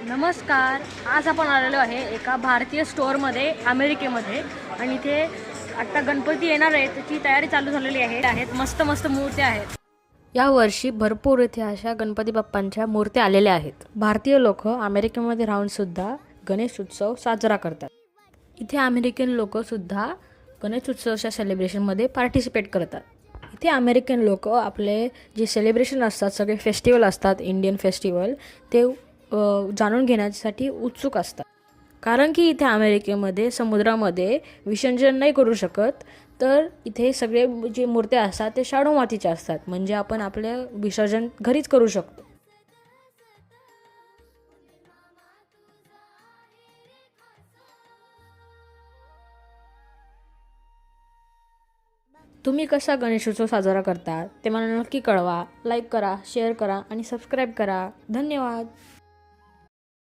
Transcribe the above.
नमस्कार. आज आपण आलेलो आहे एका भारतीय स्टोअरमध्ये अमेरिकेमध्ये आणि इथे आता गणपती येणार आहे त्याची तयारी चालू झालेली आहे. मस्त मस्त मूर्त्या आहेत. या वर्षी भरपूर इथे अशा गणपती बाप्पांच्या मूर्त्या आलेल्या आहेत. भारतीय लोक अमेरिकेमध्ये राहून सुद्धा गणेश उत्सव साजरा करतात. इथे अमेरिकन लोक सुद्धा गणेश उत्सवाच्या सेलिब्रेशनमध्ये पार्टिसिपेट करतात. इथे अमेरिकन लोक आपले जे सेलिब्रेशन असतात, सगळे फेस्टिवल असतात, इंडियन फेस्टिवल, ते जाणून घेण्यासाठी उत्सुक असतात. कारण की इथे अमेरिकेमध्ये समुद्रामध्ये विसर्जन नाही करू शकत, तर इथे सगळे जे मूर्त्या असतात ते शाडू मातीच्या असतात. म्हणजे आपण आपले विसर्जन घरीच करू शकतो. तुम्ही कसा गणेशोत्सव साजरा करता ते मला नक्की कळवा. लाईक करा, शेअर करा आणि सबस्क्राईब करा. धन्यवाद.